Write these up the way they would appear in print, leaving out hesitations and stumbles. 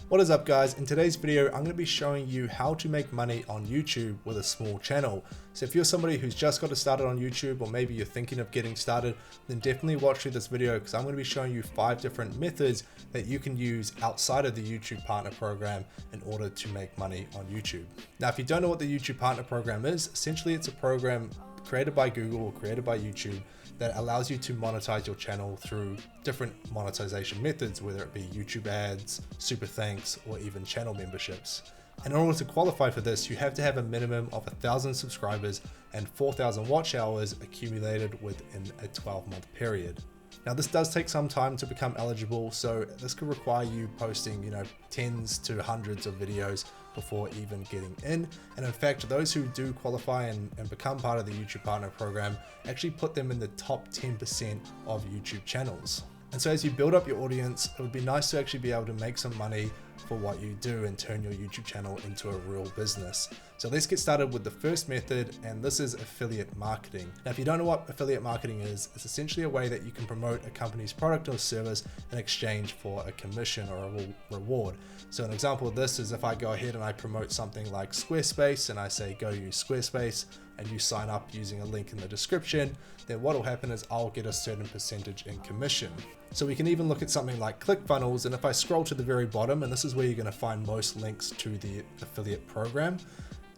What is up guys? In today's video, I'm going to be showing you how to make money on YouTube with a small channel. So if you're somebody who's just got started on YouTube, or maybe you're thinking of getting started, then definitely watch through this video because I'm going to be showing you 5 different methods that you can use outside of the YouTube Partner Program in order to make money on YouTube. Now, if you don't know what the YouTube Partner Program is, essentially it's a program created by Google or created by YouTube that allows you to monetize your channel through different monetization methods, whether it be YouTube ads, super thanks, or even channel memberships. And in order to qualify for this, you have to have a minimum of 1,000 subscribers and 4,000 watch hours accumulated within a 12-month period. Now this does take some time to become eligible, so this could require you posting, tens to hundreds of videos before even getting in. And in fact, those who do qualify and become part of the YouTube Partner Program actually put them in the top 10% of YouTube channels. And so as you build up your audience, it would be nice to actually be able to make some money for what you do and turn your YouTube channel into a real business. So let's get started with the first method, and this is affiliate marketing. Now, if you don't know what affiliate marketing is, it's essentially a way that you can promote a company's product or service in exchange for a commission or a reward. So an example of this is if I go ahead and I promote something like Squarespace and I say, go use Squarespace, and you sign up using a link in the description, then what will happen is I'll get a certain percentage in commission. So we can even look at something like ClickFunnels, and if I scroll to the very bottom, and this is where you're going to find most links to the affiliate program,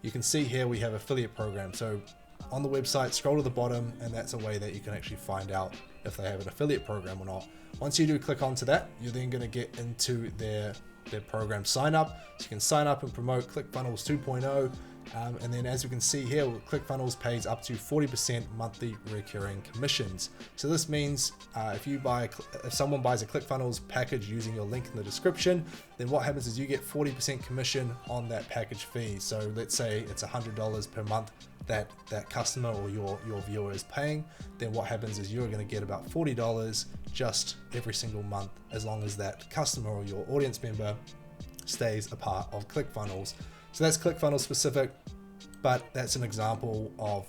you can see here we have affiliate program. So on the website, scroll to the bottom, and that's a way that you can actually find out if they have an affiliate program or not. Once you do click onto that, you're then going to get into their program sign up. So you can sign up and promote ClickFunnels 2.0. And then as you can see here, ClickFunnels pays up to 40% monthly recurring commissions. So this means if someone buys a ClickFunnels package using your link in the description, then what happens is you get 40% commission on that package fee. So let's say it's $100 per month that customer or your viewer is paying, then what happens is you're going to get about $40 just every single month, as long as that customer or your audience member stays a part of ClickFunnels. So that's ClickFunnels specific, but that's an example of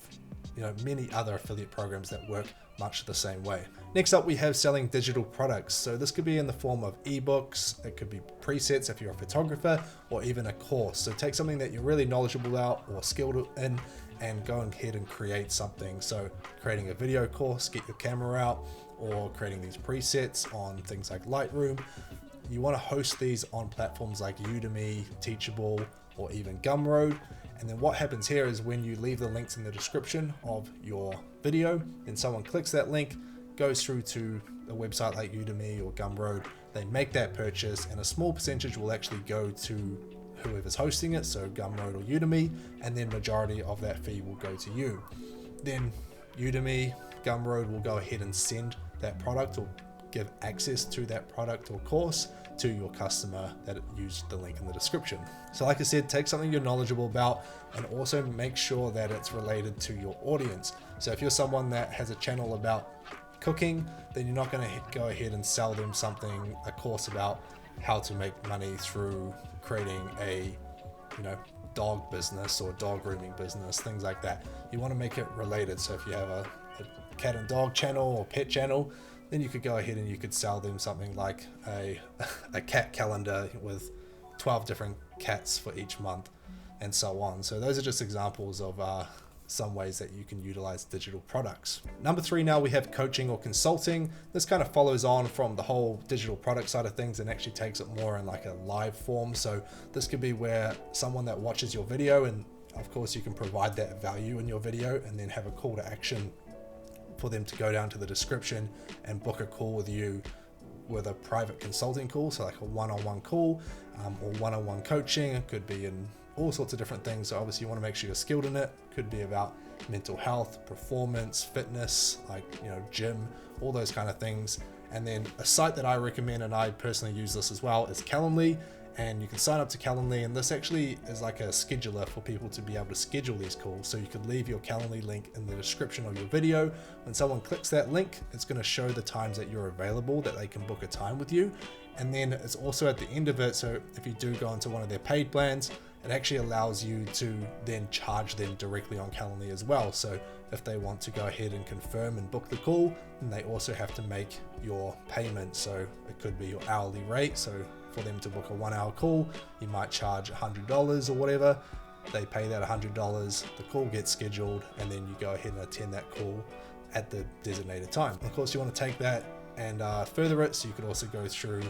many other affiliate programs that work much the same way. Next up, we have selling digital products. So this could be in the form of ebooks, it could be presets if you're a photographer, or even a course. So take something that you're really knowledgeable about or skilled in and go ahead and create something. So creating a video course, get your camera out, or creating these presets on things like Lightroom. You want to host these on platforms like Udemy, Teachable, or even Gumroad. And then what happens here is when you leave the links in the description of your video, then someone clicks that link, goes through to a website like Udemy or Gumroad, they make that purchase, and a small percentage will actually go to whoever's hosting it, so Gumroad or Udemy, and then majority of that fee will go to you. Then Udemy, Gumroad will go ahead and send that product or give access to that product or course to your customer that used the link in the description. So like I said, take something you're knowledgeable about and also make sure that it's related to your audience. So if you're someone that has a channel about cooking, then you're not going to go ahead and sell them a course about how to make money through creating a dog business or dog grooming business, things like that. You want to make it related. So if you have a cat and dog channel or pet channel, then you could go ahead and you could sell them something like a cat calendar with 12 different cats for each month and so on. So those are just examples of some ways that you can utilize digital products. Number 3, now we have coaching or consulting. This kind of follows on from the whole digital product side of things and actually takes it more in like a live form. So this could be where someone that watches your video, and of course you can provide that value in your video and then have a call to action for them to go down to the description and book a call with you with a private consulting call, so like a one-on-one call or one-on-one coaching. It could be in all sorts of different things. So obviously you want to make sure you're skilled in it. Could be about mental health, performance, fitness, like gym, all those kind of things. And then a site that I recommend, and I personally use this as well, is Calendly. And you can sign up to Calendly, and this actually is like a scheduler for people to be able to schedule these calls. So you could leave your Calendly link in the description of your video. When someone clicks that link, it's going to show the times that you're available, that they can book a time with you. And then it's also at the end of it, so if you do go into one of their paid plans, it actually allows you to then charge them directly on Calendly as well. So if they want to go ahead and confirm and book the call, then they also have to make your payment. So it could be your hourly rate. So for them to book a 1 hour call, you might charge $100 or whatever. They pay that $100, the call gets scheduled, and then you go ahead and attend that call at the designated time. Of course, you want to take that and further it, so you could also go through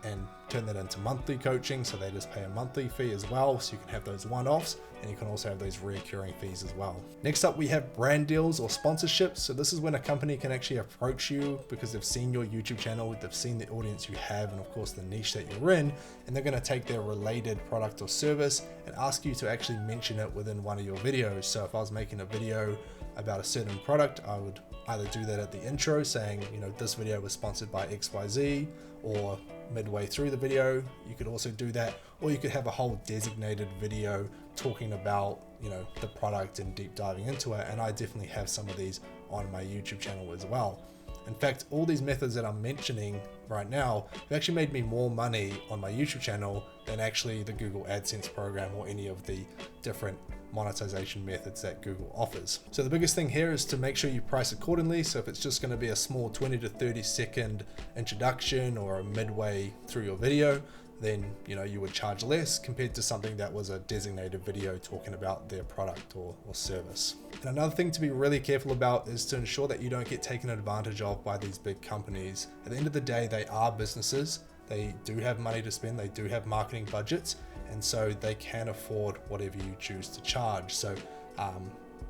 and turn that into monthly coaching, so they just pay a monthly fee as well, so you can have those one-offs, and you can also have those recurring fees as well. Next up, we have brand deals or sponsorships. So this is when a company can actually approach you because they've seen your YouTube channel, they've seen the audience you have, and of course the niche that you're in, and they're going to take their related product or service and ask you to actually mention it within one of your videos. So if I was making a video about a certain product, I would either do that at the intro saying, you know, this video was sponsored by XYZ, or midway through the video. You could also do that, or you could have a whole designated video talking about, you know, the product and deep diving into it. And I definitely have some of these on my YouTube channel as well. In fact, all these methods that I'm mentioning right now have actually made me more money on my YouTube channel than actually the Google AdSense program or any of the different monetization methods that Google offers. So the biggest thing here is to make sure you price accordingly. So if it's just going to be a small 20 to 30 second introduction or a midway through your video, then you know you would charge less compared to something that was a designated video talking about their product or service. And another thing to be really careful about is to ensure that you don't get taken advantage of by these big companies. At the end of the day, they are businesses. They do have money to spend, they do have marketing budgets, and so they can afford whatever you choose to charge. So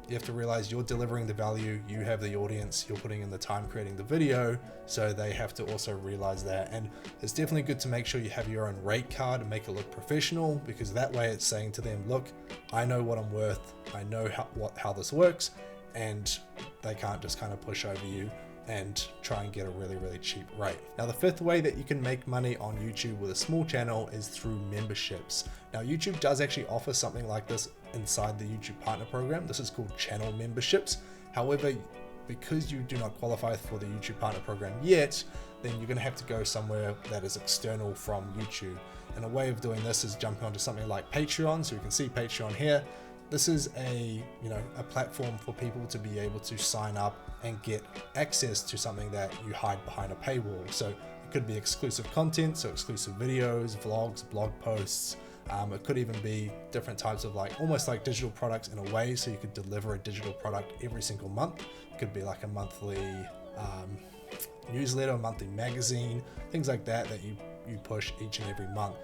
you have to realize you're delivering the value, you have the audience, you're putting in the time creating the video, so they have to also realize that. And it's definitely good to make sure you have your own rate card and make it look professional, because that way it's saying to them, look, I know what I'm worth, I know how this works, and they can't just kind of push over you and try and get a really, really cheap rate. Now, the fifth way that you can make money on YouTube with a small channel is through memberships. Now, YouTube does actually offer something like this inside the YouTube Partner Program. This is called channel memberships. However, because you do not qualify for the YouTube Partner Program yet, then you're gonna have to go somewhere that is external from YouTube. And a way of doing this is jumping onto something like Patreon. So you can see Patreon here. This is a platform for people to be able to sign up and get access to something that you hide behind a paywall. So it could be exclusive content, so exclusive videos, vlogs, blog posts. It could even be different types of almost like digital products in a way, so you could deliver a digital product every single month. It could be like a monthly newsletter, a monthly magazine, things like that you push each and every month.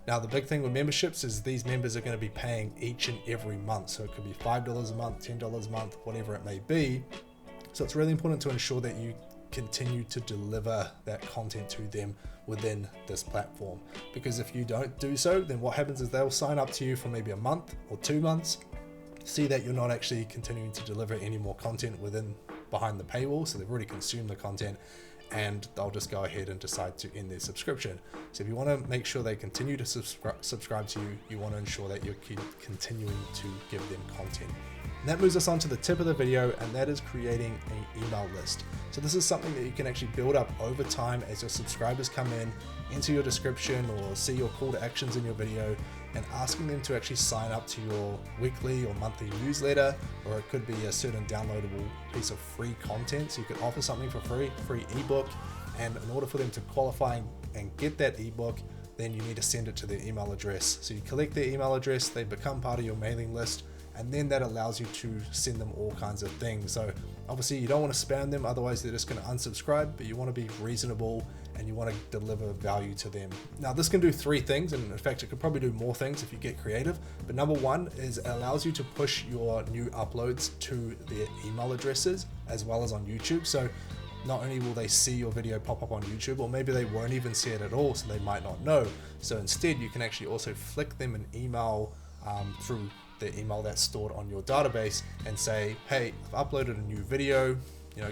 Now, the big thing with memberships is these members are going to be paying each and every month. So it could be $5 a month, $10 a month, whatever it may be. So it's really important to ensure that you continue to deliver that content to them within this platform. Because if you don't do so, then what happens is they'll sign up to you for maybe a month or 2 months, see that you're not actually continuing to deliver any more content behind the paywall. So they've already consumed the content, and they'll just go ahead and decide to end their subscription. So if you want to make sure they continue to subscribe to you, you want to ensure that you're continuing to give them content. And that moves us on to the tip of the video, and that is creating an email list. So this is something that you can actually build up over time as your subscribers come in, enter your description or see your call to actions in your video, and asking them to actually sign up to your weekly or monthly newsletter, or it could be a certain downloadable piece of free content. So you could offer something for free ebook, and in order for them to qualify and get that ebook, then you need to send it to their email address. So you collect their email address, they become part of your mailing list, and then that allows you to send them all kinds of things. So obviously you don't want to spam them, otherwise they're just going to unsubscribe, but you want to be reasonable and you want to deliver value to them. Now, this can do 3 things, and in fact it could probably do more things if you get creative, but number 1 is it allows you to push your new uploads to their email addresses as well as on YouTube. So not only will they see your video pop up on YouTube, or maybe they won't even see it at all, so they might not know. So instead you can actually also flick them an email through the email that's stored on your database and say, hey, I've uploaded a new video,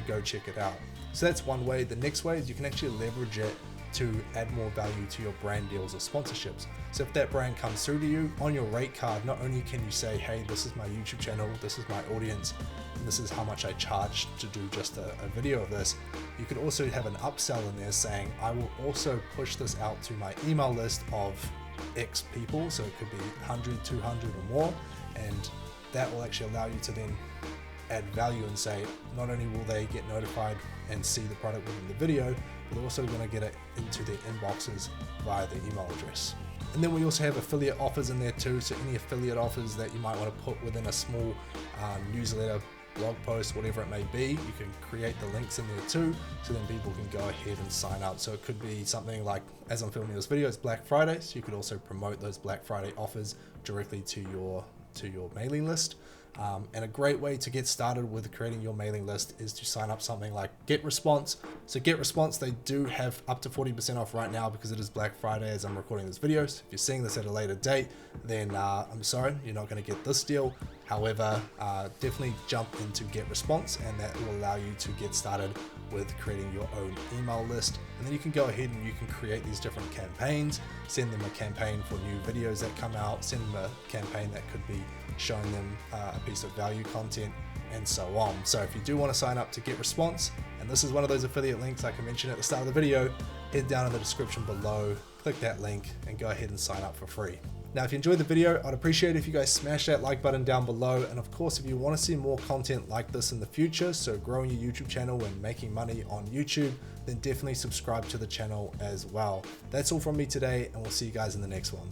go check it out. So that's one way. The next way is you can actually leverage it to add more value to your brand deals or sponsorships. So if that brand comes through to you on your rate card, not only can you say, hey, this is my YouTube channel, this is my audience, and this is how much I charge to do just a video of this, you could also have an upsell in there saying, I will also push this out to my email list of X people. So it could be 100, 200 or more, and that will actually allow you to then add value and say, not only will they get notified and see the product within the video, but they're also going to get it into their inboxes via their email address. And then we also have affiliate offers in there too. So any affiliate offers that you might want to put within a small newsletter, blog post, whatever it may be, you can create the links in there too, so then people can go ahead and sign up. So it could be something like, as I'm filming this video, it's Black Friday, so you could also promote those Black Friday offers directly to your mailing list. And a great way to get started with creating your mailing list is to sign up something like GetResponse. So GetResponse, they do have up to 40% off right now because it is Black Friday as I'm recording this video. So if you're seeing this at a later date, then I'm sorry, you're not going to get this deal. However, definitely jump into GetResponse, and that will allow you to get started with creating your own email list. And then you can go ahead and you can create these different campaigns, send them a campaign for new videos that come out, send them a campaign that could be showing them a piece of value content, and so on. So if you do want to sign up to GetResponse, and this is one of those affiliate links like I mentioned at the start of the video, head down in the description below, click that link, and go ahead and sign up for free. Now, if you enjoyed the video, I'd appreciate it if you guys smash that like button down below. And of course, if you want to see more content like this in the future, so growing your YouTube channel and making money on YouTube, then definitely subscribe to the channel as well. That's all from me today, and we'll see you guys in the next one.